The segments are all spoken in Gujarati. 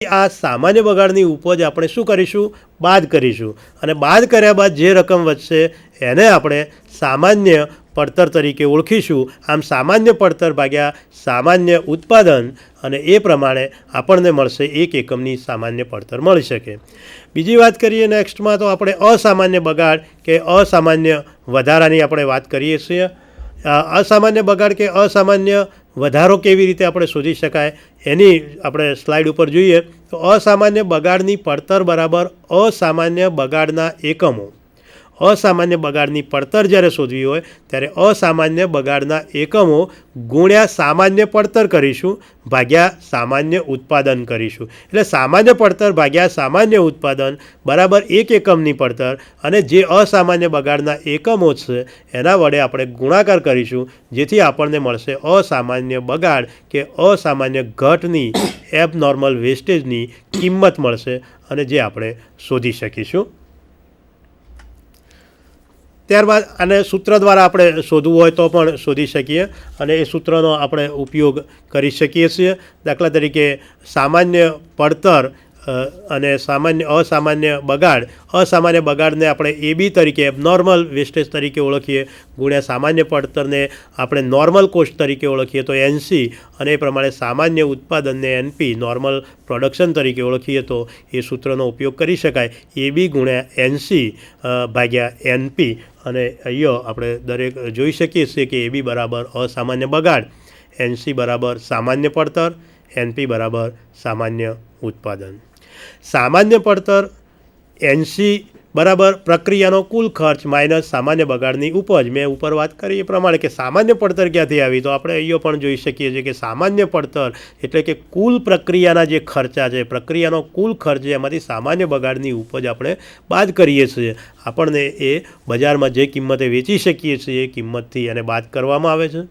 આ સામાન્ય બગાડની ઉપજ આપણે શું કરીશું? બાદ કરીશું અને બાદ કર્યા બાદ જે રકમ વધશે એને આપણે સામાન્ય પડતર તરીકે ઓળખીશું. આમ સામાન્ય પડતર ભાગ્યા સામાન્ય ઉત્પાદન અને એ પ્રમાણે આપણને મળશે 1 એકમની સામાન્ય પડતર મળી શકે. બીજી વાત કરીએ નેક્સ્ટમાં તો આપણે અસામાન્ય બગાડ કે અસામાન્ય વધારાની આપણે વાત કરીએ છીએ. અસામાન્ય બગાડ કે અસામાન્ય વધારો કેવી રીતે આપણે શોધી શકાય એની આપણે સ્લાઇડ ઉપર જોઈએ તો અસામાન્ય બગાડની પડતર બરાબર અસામાન્ય બગાડના એકમો. અસામાન્ય બગાડની પડતર જ્યારે શોધવી હોય ત્યારે અસામાન્ય બગાડના એકમો ગુણ્યા સામાન્ય પડતર કરીશું ભાગ્યા સામાન્ય ઉત્પાદન કરીશું. એટલે સામાન્ય પડતર ભાગ્યા સામાન્ય ઉત્પાદન બરાબર 1 એકમની પડતર અને જે અસામાન્ય બગાડના એકમો છે એના વડે આપણે ગુણાકાર કરીશું જેથી આપણને મળશે અસામાન્ય બગાડ કે અસામાન્ય ઘટની એબનોર્મલ વેસ્ટેજની કિંમત મળશે અને જે આપણે શોધી શકીશું. ત્યારબાદ આને સૂત્ર દ્વારા આપણે શોધવું હોય તો પણ શોધી શકીએ અને એ સૂત્રનો આપણે ઉપયોગ કરી શકીએ છીએ. દાખલા તરીકે સામાન્ય પડતર અને અસામાન્ય બગાડને આપણે AB તરીકે એબનોર્મલ વેસ્ટેજ તરીકે ઓળખીએ ગુણ્યા સામાન્ય પડતરને આપણે નોર્મલ કોસ્ટ તરીકે ઓળખીએ તો NC અને એ પ્રમાણે સામાન્ય ઉત્પાદનને NP નોર્મલ પ્રોડક્શન તરીકે ઓળખીએ તો એ સૂત્રનો ઉપયોગ કરી શકાય. AB ગુણ્યા NC ભાગ્યા NP અને અહીંયા આપણે દરેક જોઈ શકીએ છીએ કે AB બરાબર અસામાન્ય બગાડ, NC બરાબર સામાન્ય પડતર, NP બરાબર સામાન્ય ઉત્પાદન. સામાન્ય પડતર NC બરાબર પ્રક્રિયાનો કુલ ખર્ચ માઇનસ સામાન્ય બગાડની ઉપજ. મેં ઉપર વાત કરી એ પ્રમાણે કે સામાન્ય પડતર ક્યાંથી આવી તો આપણે અહીંયા પણ જોઈ શકીએ છીએ કે સામાન્ય પડતર એટલે કે કુલ પ્રક્રિયાના જે ખર્ચા છે, પ્રક્રિયાનો કુલ ખર્ચ છે એમાંથી સામાન્ય બગાડની ઉપજ આપણે બાદ કરીએ છીએ. આપણને એ બજારમાં જે કિંમતે વેચી શકીએ છીએ એ કિંમતથી એને બાદ કરવામાં આવે છે.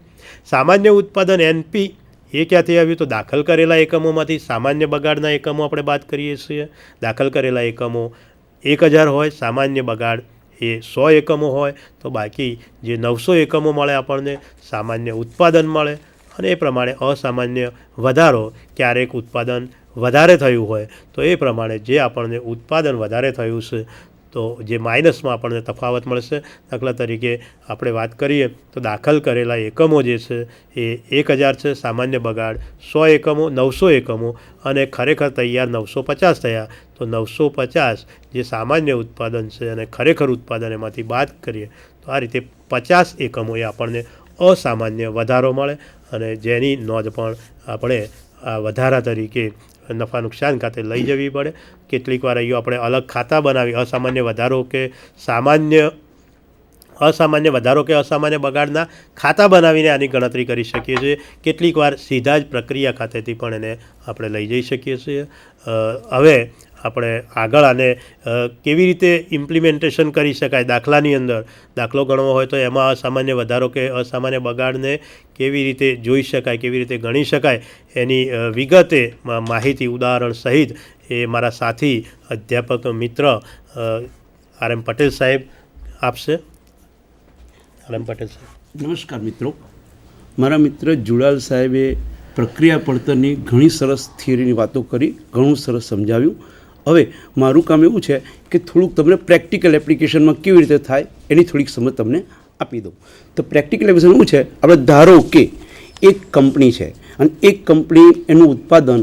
સામાન્ય ઉત્પાદન NP એ ક્યાંથી આવ્યું તો દાખલ કરેલા એકમોમાંથી સામાન્ય બગાડના એકમો આપણે બાદ કરીએ છીએ. દાખલ કરેલા એકમો 1000 હોય, સામાન્ય બગાડ એ 100 એકમો હોય તો બાકી જે 900 એકમો મળે આપણને સામાન્ય ઉત્પાદન મળે અને એ પ્રમાણે અસામાન્ય વધારો ક્યારેક ઉત્પાદન વધારે થયું હોય તો એ પ્રમાણે જે આપણને ઉત્પાદન વધારે થયું છે તો જે માઇનસમાં આપણને તફાવત મળશે. દાખલા તરીકે આપણે વાત કરીએ તો દાખલ કરેલા એકમો જે છે એ 1000 છે, સામાન્ય બગાડ 100 એકમો, 900 એકમો અને ખરેખર તૈયાર 950 થયા તો 950 જે સામાન્ય ઉત્પાદન છે અને ખરેખર ઉત્પાદન એમાંથી બાદ કરીએ તો આ રીતે 50 એકમો એ આપણને અસામાન્ય વધારો મળે અને જેની નોંધ પણ આપણે આ વધારા તરીકે નફા નુકસાન ખાતે લઈ જવી પડે. કેટલીક વાર અહીંયા આપણે અલગ ખાતા બનાવી અસામાન્ય વધારો કે અસામાન્ય બગાડના ખાતા બનાવીને આની ગણતરી કરી શકીએ છીએ. કેટલીક વાર સીધા જ પ્રક્રિયા ખાતેથી પણ એને આપણે લઈ જઈ શકીએ છીએ. હવે આપણે આગળ આને કેવી રીતે ઇમ્પ્લિમેન્ટેશન કરી શકાય દાખલાની અંદર દાખલો ગણવો હોય તો એમાં અસામાન્ય વધારો કે અસામાન્ય બગાડને કેવી રીતે જોઈ શકાય, કેવી રીતે ગણી શકાય એની વિગતે માહિતી ઉદાહરણ સહિત એ મારા સાથી અધ્યાપક મિત્ર RM પટેલ સાહેબ આપશે. RM પટેલ સાહેબ. નમસ્કાર મિત્રો. મારા મિત્ર જુડાલ સાહેબે પ્રક્રિયા પડતરની ઘણી સરસ થિયરીની વાતો કરી, ઘણું સરસ સમજાવ્યું. હવે મારું કામ એવું છે કે થોડુંક તમને પ્રેક્ટિકલ એપ્લિકેશનમાં કેવી રીતે થાય એની થોડીક સમજ તમને આપી દઉં. તો પ્રેક્ટિકલ એપ્લિકેશન શું છે, આપણે ધારો કે એક કંપની છે અને એક કંપની એનું ઉત્પાદન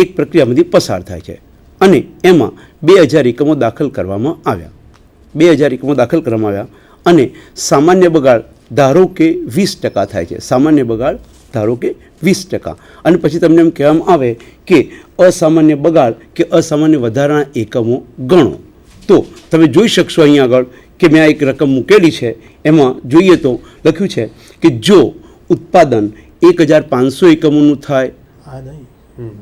એક પ્રક્રિયામાંથી પસાર થાય છે અને એમાં 2000 એકમો દાખલ કરવામાં આવ્યા અને સામાન્ય બગાડ ધારો કે 20% થાય છે. સામાન્ય બગાડ ધારો કે 20% અને પછી તમને એમ કહેવામાં આવે કે અસામાન્ય બગાડ કે અસામાન્ય વધારાના એકમો ગણો. તો તમે જોઈ શકશો અહીંયા આગળ કે મેં આ એક રકમ મૂકેલી છે. એમાં જોઈએ તો લખ્યું છે કે જો ઉત્પાદન 1500 એકમોનું થાય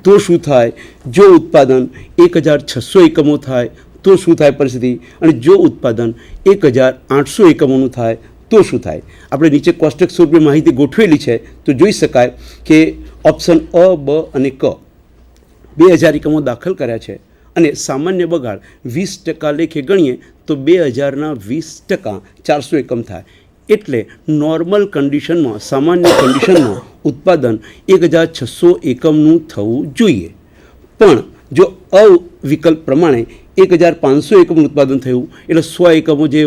તો શું થાય, જો ઉત્પાદન 1600 એકમો થાય તો શું થાય પરિસ્થિતિ, અને જો ઉત્પાદન 1800 એકમોનું થાય તો શું થાય. આપણે નીચે કોષ્ટક સ્વરૂપે માહિતી ગોઠવેલી છે તો જોઈ શકાય કે ઓપ્શન અ, બ અને ક 2000 એકમો દાખલ કર્યા છે અને સામાન્ય બગાડ 20% લેખે ગણીએ તો 2000ના 20% 400 એકમ થાય. એટલે નોર્મલ કન્ડિશનમાં, સામાન્ય કન્ડિશનમાં ઉત્પાદન 1600 એકમનું થવું જોઈએ. પણ જો અ વિકલ્પ પ્રમાણે 1500 એકમનું ઉત્પાદન થયું એટલે 100 એકમો જે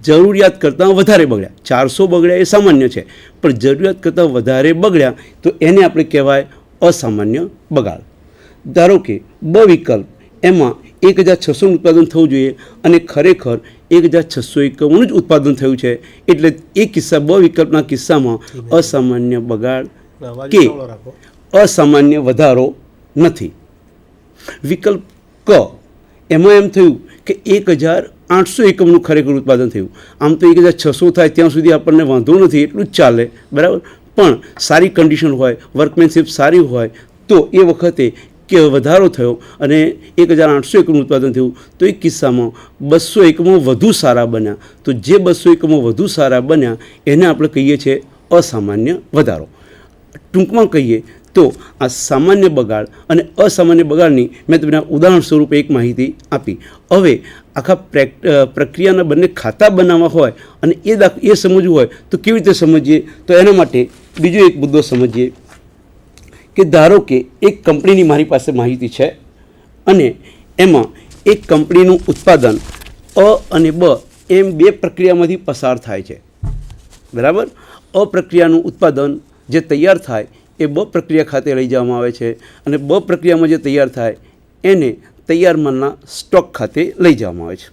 જરૂરિયાત કરતાં વધારે બગડ્યા, 400 બગડ્યા એ સામાન્ય છે, પણ જરૂરિયાત કરતાં વધારે બગડ્યા તો એને આપણે કહેવાય અસામાન્ય બગાડ. ધારો કે બ વિકલ્પ એમાં 1600નું ઉત્પાદન થવું જોઈએ અને ખરેખર 1600 એકમોનું જ ઉત્પાદન થયું છે, એટલે એ કિસ્સા બ વિકલ્પના કિસ્સામાં અસામાન્ય બગાડ કે અસામાન્ય વધારો નથી. વિકલ્પ ક એમાં એમ થયું કે 1800 એકમનું ખરેખર ઉત્પાદન થયું. આમ તો 1600 થાય ત્યાં સુધી આપણને વાંધો નથી, એટલું જ ચાલે, બરાબર. પણ સારી કન્ડિશન હોય, વર્કમેનશીપ સારી હોય તો એ વખતે કે વધારો થયો અને 1800 એકમનું ઉત્પાદન થયું, તો એ કિસ્સામાં 200 એકમો વધુ સારા બન્યા. તો જે 200 એકમો વધુ સારા બન્યા એને આપણે કહીએ છીએ અસામાન્ય વધારો. ટૂંકમાં કહીએ તો આ સામાન્ય બગાડ અને અસામાન્ય બગાડની મેં તમને ઉદાહરણ સ્વરૂપે એક માહિતી આપી. હવે આખા પ્રક્રિયાના બંને ખાતા બનાવવા હોય અને એ સમજવું હોય તો કેવી રીતે સમજીએ, તો એના માટે બીજો એક મુદ્દો સમજીએ કે ધારો કે એક કંપનીની મારી પાસે માહિતી છે અને એમાં એક કંપનીનું ઉત્પાદન અ અને બ એમ બે પ્રક્રિયામાંથી પસાર થાય છે, બરાબર. અ પ્રક્રિયાનું ઉત્પાદન જે તૈયાર થાય એ બ પ્રક્રિયા ખાતે લઈ જવામાં આવે છે અને બ પ્રક્રિયામાં જે તૈયાર થાય એને તૈયાર માલના સ્ટોક ખાતે લઈ જવામાં આવે છે.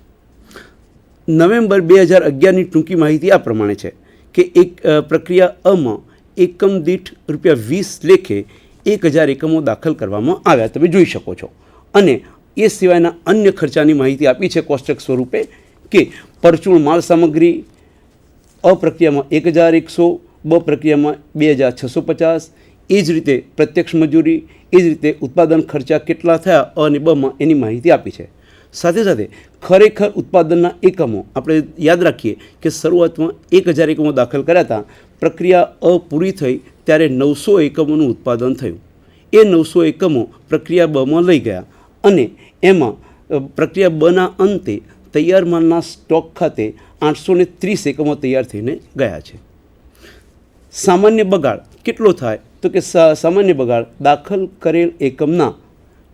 નવેમ્બર 2011ની ટૂંકી માહિતી આ પ્રમાણે છે કે એક પ્રક્રિયા અમાં એકમ દીઠ ₹20 લેખે 1000 એકમો દાખલ કરવામાં આવ્યા, તમે જોઈ શકો છો. અને એ સિવાયના અન્ય ખર્ચાની માહિતી આપી છે કોષ્ટક સ્વરૂપે કે પરચૂણ માલ સામગ્રી અ પ્રક્રિયામાં 1100, બ પ્રક્રિયામાં 2650, એ જ રીતે પ્રત્યક્ષ મજૂરી, એ જ રીતે ઉત્પાદન ખર્ચા કેટલા થયા અ અને બમાં એની માહિતી આપી છે. સાથે સાથે ખરેખર ઉત્પાદનના એકમો આપણે યાદ રાખીએ કે શરૂઆતમાં 1000 એકમો દાખલ કર્યા હતા, પ્રક્રિયા અ પૂરી થઈ ત્યારે 900 એકમોનું ઉત્પાદન થયું. એ 900 એકમો પ્રક્રિયા બમાં લઈ ગયા અને એમાં પ્રક્રિયા બના અંતે તૈયાર માલના સ્ટોક ખાતે 830 એકમો તૈયાર થઈને ગયા છે. સામાન્ય બગાડ કેટલો થાય, તો કે સામાન્ય બગાડ દાખલ કરેલ એકમના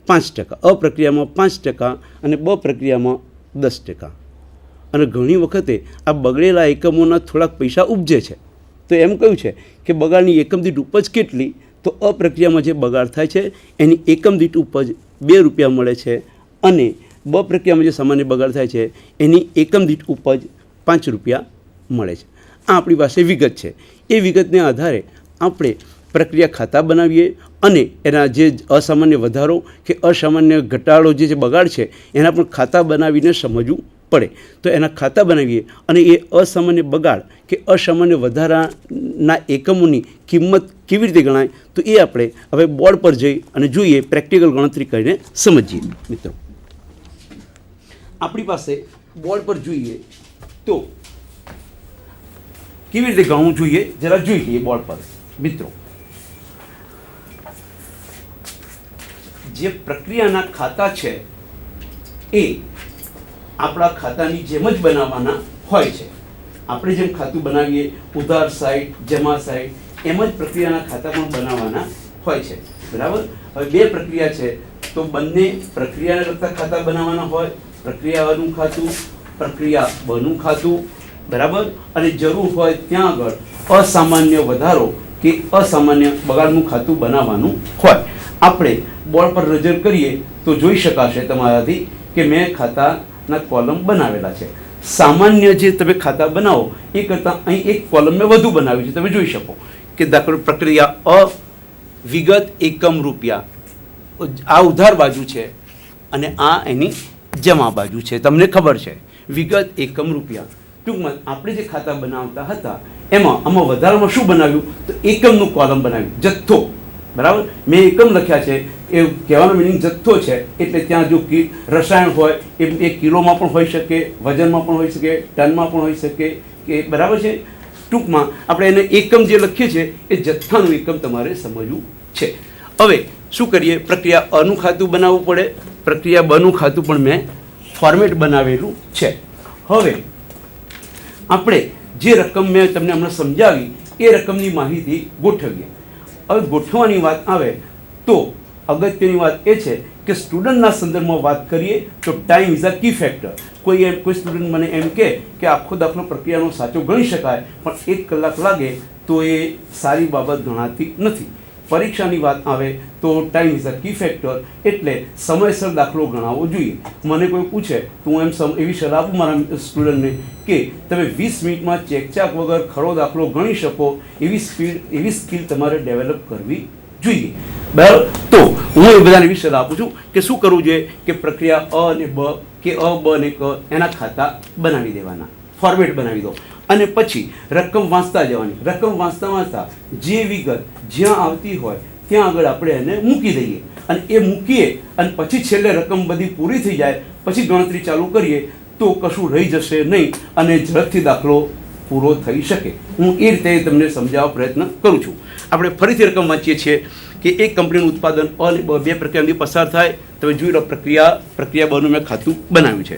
5%, અ પ્રક્રિયામાં 5% અને બ પ્રક્રિયામાં 10%. અને ઘણી વખતે આ બગડેલા એકમોના થોડાક પૈસા ઉપજે છે. તો એમ કહ્યું છે કે બગાડની એકમ દીઠ ઉપજ કેટલી, તો અ પ્રક્રિયામાં જે બગાડ થાય છે એની એકમ દીઠ ઉપજ ₹2 મળે છે અને બ પ્રક્રિયામાં જે સામાન્ય બગાડ થાય છે એની એકમ દીઠ ઉપજ ₹5 મળે છે. આ આપણી પાસે વિગત છે. એ વિગતને આધારે આપણે પ્રક્રિયા ખાતા બનાવીએ અને એના જે અસામાન્ય વધારો કે અસામાન્ય ઘટાડો જે બગાડ છે એના પણ ખાતા બનાવીને સમજવું પડે. તો એના ખાતા બનાવીએ અને એ અસામાન્ય બગાડ કે અસામાન્ય વધારાના એકમોની કિંમત કેવી રીતે ગણાય, તો એ આપણે હવે બોર્ડ પર જઈ અને જોઈએ, પ્રેક્ટિકલ ગણતરી કરીને સમજીએ. મિત્રો આપણી પાસે બોર્ડ પર જોઈએ તો કેવી રીતે ગણવું જોઈએ જરા જોઈ લઈએ બોર્ડ પર. મિત્રો જે પ્રક્રિયાના ખાતા છે એ આપણા ખાતાની જેમ જ બનાવવાના હોય છે. આપણે જેમ ખાતું બનાવીએ ઉધાર સાઈડ, જમા સાઈડ, એમ જ પ્રક્રિયાના ખાતા પણ બનાવવાના હોય છે, બરાબર. હવે બે પ્રક્રિયા છે તો બંને પ્રક્રિયાને લગતા ખાતા બનાવવાના હોય, પ્રક્રિયા અનું ખાતું, પ્રક્રિયા બનું ખાતું, બરાબર. અને જરૂર હોય ત્યાં આગળ અસામાન્ય વધારો કે અસામાન્ય બગાડનું ખાતું બનાવવાનું હોય. આપણે બોર્ડ પર નજર કરીએ તો જોઈ શકાશે તમારાથી કે મેં ખાતાના કોલમ બનાવેલા છે. સામાન્ય જે તમે ખાતા બનાવો એ કરતાં અહીં એક કોલમ મેં વધુ બનાવી છે, તમે જોઈ શકો કે દાખલો પ્રક્રિયા અ વિગત એકમ રૂપિયા, આ ઉધાર બાજુ છે અને આ એની જમા બાજુ છે, તમને ખબર છે વિગત એકમ રૂપિયા. ટૂંકમાં આપણે જે ખાતા બનાવતા હતા એમાં આમાં વધારામાં શું બનાવ્યું, તો એકમનું કોલમ બનાવ્યું, જથ્થો, બરાબર. મેં એકમ લખ્યા છે એ કહેવાનો મિનિંગ જથ્થો છે, એટલે ત્યાં જો રસાયણ હોય એ કિલોમાં પણ હોઈ શકે, વજનમાં પણ હોઈ શકે, ટનમાં પણ હોઈ શકે કે, બરાબર છે. ટૂંકમાં આપણે એને એકમ જે લખીએ છીએ એ જથ્થાનું એકમ તમારે સમજવું છે. હવે શું કરીએ, પ્રક્રિયા અનું ખાતું બનાવવું પડે, પ્રક્રિયા બનું ખાતું પણ મેં ફોર્મેટ બનાવેલું છે. હવે આપણે જે રકમ મેં તમને હમણાં સમજાવી એ રકમની માહિતી ગોઠવીએ. હવે ગોઠવવાની વાત આવે તો અગત્યની વાત એ છે કે સ્ટુડન્ટના સંદર્ભમાં વાત કરીએ તો time is a key factor. કોઈ સ્ટુડન્ટ મને એમ કે આખો દાખલો પ્રક્રિયાનો સાચો ગણી શકાય, પણ 1 કલાક લાગે તો એ સારી બાબત ગણાતી નથી. પરીક્ષાની વાત આવે તો time is a key factor, એટલે સમયસર દાખલો ગણાવવો જોઈએ. મને કોઈ પૂછે તો હું એવી સલાહ આપું મારા સ્ટુડન્ટને કે તમે 20 મિનિટમાં ચેકચાક વગર ખરો દાખલો ગણી શકો એવી સ્કિલ તમારે ડેવલપ કરવી જોઈએ. બરાબર. તો હું એ બધાને એવી સલાહ આપું છું કે શું કરવું જોઈએ કે પ્રક્રિયા અ અને બ કે અ બ અને ક એના ખાતા બનાવી દેવાના, ફોર્મેટ બનાવી દો, અને પછી રકમ વાંચતા જવાની. રકમ વાંચતા જે વિગત જ્યાં આવતી હોય ત્યાં આગળ આપણે એને મૂકી દઈએ, અને એ મૂકીએ અને પછી છેલ્લે રકમ બધી પૂરી થઈ જાય પછી ગણતરી ચાલુ કરીએ તો કશું રહી જશે નહીં અને ઝડપથી દાખલો પૂરો થઈ શકે. હું એ રીતે તમને સમજાવવા પ્રયત્ન કરું છું. આપણે ફરીથી રકમ વાંચીએ છીએ કે એક કંપનીનું ઉત્પાદન અ અને બ 2 પ્રક્રિયામાંથી પસાર થાય. તમે જોઈ લો પ્રક્રિયા બનું મેં ખાતું બનાવ્યું છે.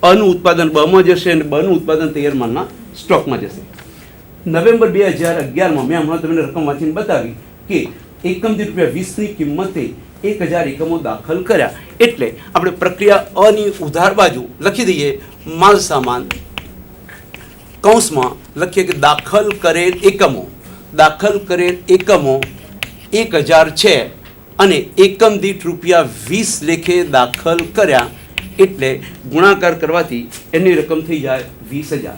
અનું ઉત્પાદન બમાં જશે અને બનું ઉત્પાદન તૈયાર માલના સ્ટોકમાં જશે. નવેમ્બર 2011માં મેં હમણાં તમને રકમ વાંચીને બતાવી કે એકમ દીઠ ₹20ની કિંમતે 1000 એકમો દાખલ કર્યા. એટલે આપણે પ્રક્રિયા અની ઉધાર બાજુ લખી દઈએ માલ સામાન, કૌંસમાં લખીએ કે દાખલ કરેલ એકમો 1000 છે અને એકમ દીઠ ₹20 લેખે દાખલ કર્યા, એટલે ગુણાકાર કરવાથી એની રકમ થઈ જાય 20000.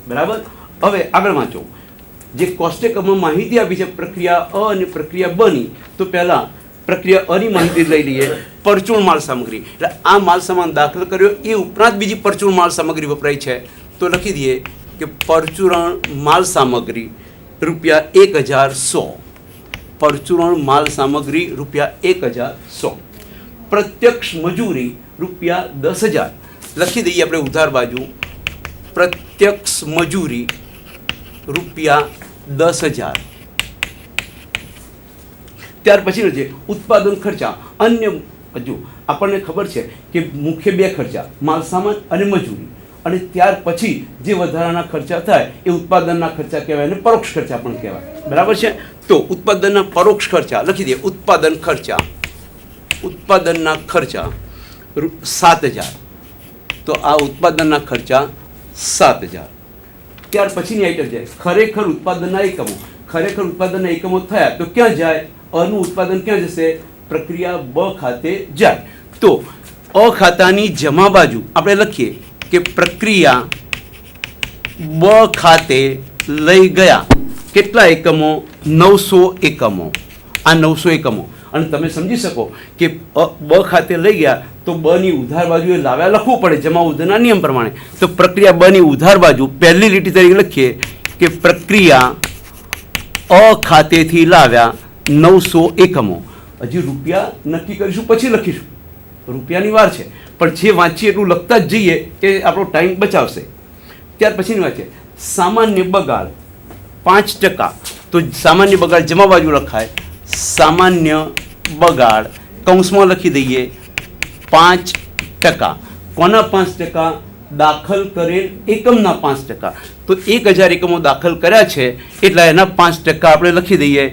બરાબર. હવે આગળ વાંચો. જે કોષ્ટકમાં માહિતી આપી છે પ્રક્રિયા અ અને પ્રક્રિયા બની, તો પહેલાં પ્રક્રિયા અની માહિતી લઈ લઈએ. પરચૂણ માલ સામગ્રી, એટલે આ માલ સામાન દાખલ કર્યો એ ઉપરાંત બીજી પરચૂણ માલ સામગ્રી વપરાય છે, તો લખી દઈએ કે પરચુરણ માલ સામગ્રી ₹1100. પરચુરણ માલ સામગ્રી ₹1100. પ્રત્યક્ષ મજૂરી ₹10000 લખી દઈએ આપણે ઉધાર બાજુ. પ્રત્યક્ષ મજૂરી ₹10000. ત્યાર પછી છે ઉત્પાદન ખર્ચા. અન્ય હજુ આપણને ખબર છે કે મુખ્ય 2 ખર્ચા માલ સામાન અને મજૂરી, અને ત્યાર પછી જે વધારાના ખર્ચા થાય એ ઉત્પાદનના ખર્ચા કહેવાય અને પરોક્ષ ખર્ચા પણ કહેવાય. બરાબર છે. તો ઉત્પાદનના પરોક્ષ ખર્ચા લખી દઈએ. ઉત્પાદનના ખર્ચા 7000. તો આ ઉત્પાદનના ખર્ચા 7000. ત્યાર પછીની આઈટમ છે ખરેખર ઉત્પાદનના એકમો. ખરેખર ઉત્પાદનના એકમો થયા તો ક્યાં જાય? અનું ઉત્પાદન ક્યાં જશે? પ્રક્રિયા બ ખાતે જાય. તો અ ખાતાની જમા બાજુ આપણે લખીએ કે પ્રક્રિયા બ ખાતે લઈ ગયા કેટલા એકમો? 900 એકમો. આ 900 એકમો. અને તમે સમજી શકો કે બ ખાતે લઈ ગયા તો બ ની ઉધાર બાજુએ લાવ્યા લખવું પડે જમા ઉધારના નિયમ પ્રમાણે. તો પ્રક્રિયા બ ની ઉધાર બાજુ પહેલી લીટી તરીકે લખીએ કે પ્રક્રિયા અ ખાતેથી લાવ્યા 900 એકમો. હજી રૂપિયા નક્કી કરીશું પછી લખીશું, રૂપિયાની વાર છે, પણ જે વાંચીએ એટલું લખતા જ જઈએ એ આપણો ટાઈમ બચાવશે. ત્યાર પછીની વાત છે સામાન્ય બગાડ 5%. તો સામાન્ય બગાડ જમા બાજુ લખાય. સામાન્ય બગાડ કૌંસમાં લખી દઈએ 5%. કોના 5%? દાખલ કરેલ એકમના 5%. તો 1000 એકમો દાખલ કર્યા છે એટલે એના 5% આપણે લખી દઈએ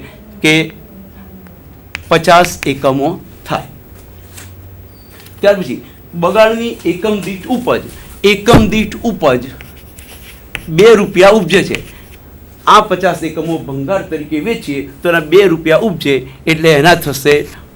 કે 50 એકમો થાય. ત્યાર પછી બગાડની એકમ દીઠ ઉપજ. એકમ દીઠ ઉપજ ₹2 ઉપજે છે. આ 50 એકમો ભંગાર તરીકે વેચીએ તો એના ₹2 ઉપજે, એટલે એના થશે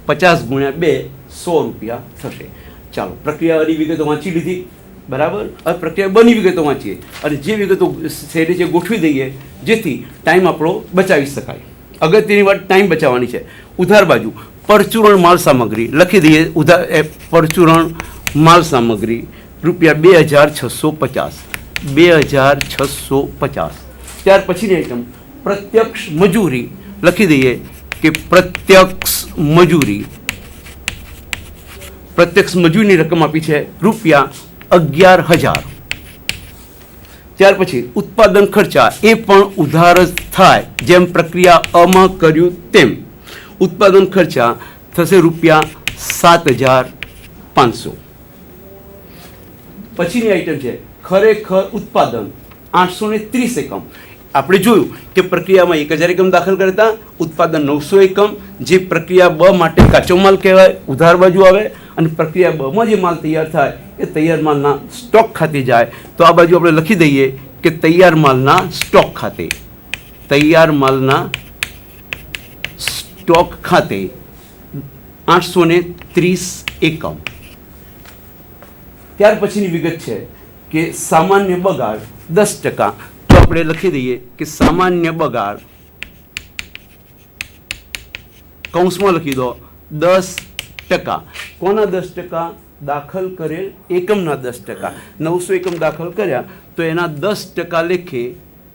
50 ગુણ્યા 2 ₹100 થશે. ચાલો પ્રક્રિયાની વિગતો વાંચી લીધી. બરાબર. હવે પ્રક્રિયા બની વિગતો વાંચીએ અને જે વિગતો શેરી છે ગોઠવી દઈએ જેથી ટાઈમ આપણો બચાવી શકાય. અગત્યની વાત ટાઈમ બચાવવાની છે. ઉધાર બાજુ પરચુરણ માલ સામગ્રી લખી દઈએ. પરચુરણ માલ સામગ્રી ₹2650. 2650. ત્યાર પછીની આઈટમ પ્રત્યક્ષ મજૂરી લખી દઈએ કે પ્રત્યક્ષ મજૂરીની રકમ આપી છે ₹11000. ત્યાર પછી ઉત્પાદન ખર્ચા એ પણ ઉધાર જ થાય જેમ પ્રક્રિયા અમાં કર્યું તેમ. ઉત્પાદન ખર્ચા થશે ₹7500. પછીની આઈટમ છે ખરેખર ઉત્પાદન 830 એકમ. આપણે જોયું કે પ્રક્રિયામાં 1000 એકમ દાખલ કરતા ઉત્પાદન 900 એકમ, જે પ્રક્રિયા બ માટે કાચો માલ કહેવાય, ઉધાર બાજુ આવે, અને પ્રક્રિયા બમાં જે માલ તૈયાર થાય એ તૈયાર માલના સ્ટોક ખાતે જાય. તો આ બાજુ આપણે લખી દઈએ કે તૈયાર માલના સ્ટોક ખાતે, તૈયાર માલના સ્ટોક ખાતે 830 એકમ. ત્યાર પછીની વિગત છે કે સામાન્ય બગાડ 10%. તો આપણે લખી દઈએ કે સામાન્ય બગાડ કૌંસમાં લખી દો 10%. કોના 10%? દાખલ કરેલ એકમના 10%. 900 એકમ દાખલ કર્યા તો એના 10% લેખે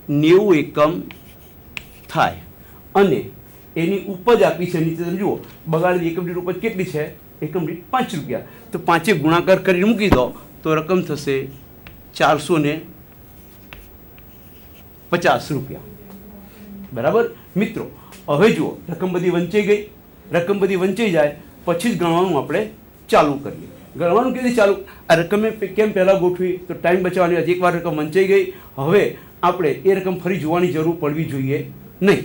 90 એકમ થાય. અને એની ઉપજ આપી છે નીચે તમે જુઓ, બગાડેલી એકમ દીઠ ઉપજ કેટલી છે? એકમ દીઠ 5 રૂપિયા. તો 5 ગુણાકાર કરીને મૂકી દો તો રકમ થશે 450 રૂપિયા. બરાબર મિત્રો, હવે જુઓ રકમ બધી વંચાઈ ગઈ. રકમ બધી વંચાઈ જાય પછી જ ગણવાનું આપણે ચાલુ કરીએ. ગણવાનું કેવી ચાલુ? આ રકમ કેમ પહેલાં ગોઠવી? તો ટાઈમ બચાવવાની. હજી એકવાર રકમ વંચાઈ ગઈ, હવે આપણે એ રકમ ફરી જોવાની જરૂર પડવી જોઈએ નહીં.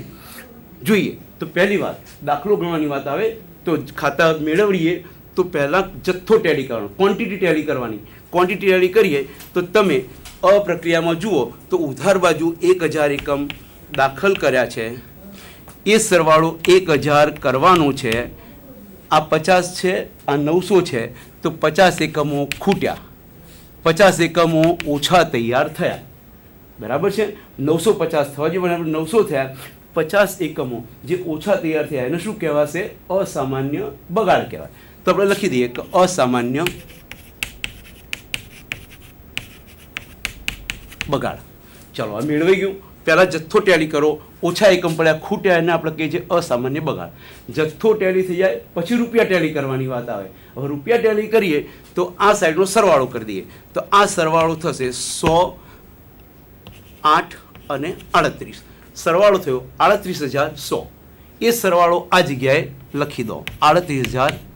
જોઈએ તો પહેલી વાત દાખલો ગણવાની વાત આવે તો ખાતા મેળવીએ તો પહેલાં જથ્થો ટેલી કરવાનો, ક્વોન્ટિટી ટેલી કરવાની. ક્વોન્ટિટી ટેલી કરીએ તો તમે પ્રક્રિયામાં જુઓ તો ઉધાર બાજુ 1000 એકમ દાખલ કર્યા છે, એ સરવાળો 1000 કરવાનો છે. આ 50 છે, આ 900 છે, તો 50 એકમો ખૂટ્યા, 50 એકમો ઓછા તૈયાર થયા. બરાબર છે? 950 થવા જોઈએ પણ આપણે 900 થયા. 50 એકમો જે ઓછા તૈયાર થયા એને શું કહેવાશે? અસામાન્ય બગાડ કહેવાય. તો આપણે લખી દઈએ કે અસામાન્ય બગાડ. ચાલો આ મેળવાઈ ગયું. પહેલાં જથ્થો ટેલી કરો, ઓછા એકમ પડ્યા, ખૂટ્યા, એને આપણે કહીએ છીએ અસામાન્ય બગાડ. જથ્થો ટેલી થઈ જાય પછી રૂપિયા ટેલી કરવાની વાત આવે. હવે રૂપિયા ટેલી કરીએ તો આ સાઈડનો સરવાળો કરી દઈએ. તો આ સરવાળો થશે 100, 8 અને 38. સરવાળો થયો 38100. એ સરવાળો આ જગ્યાએ લખી દો, 38100.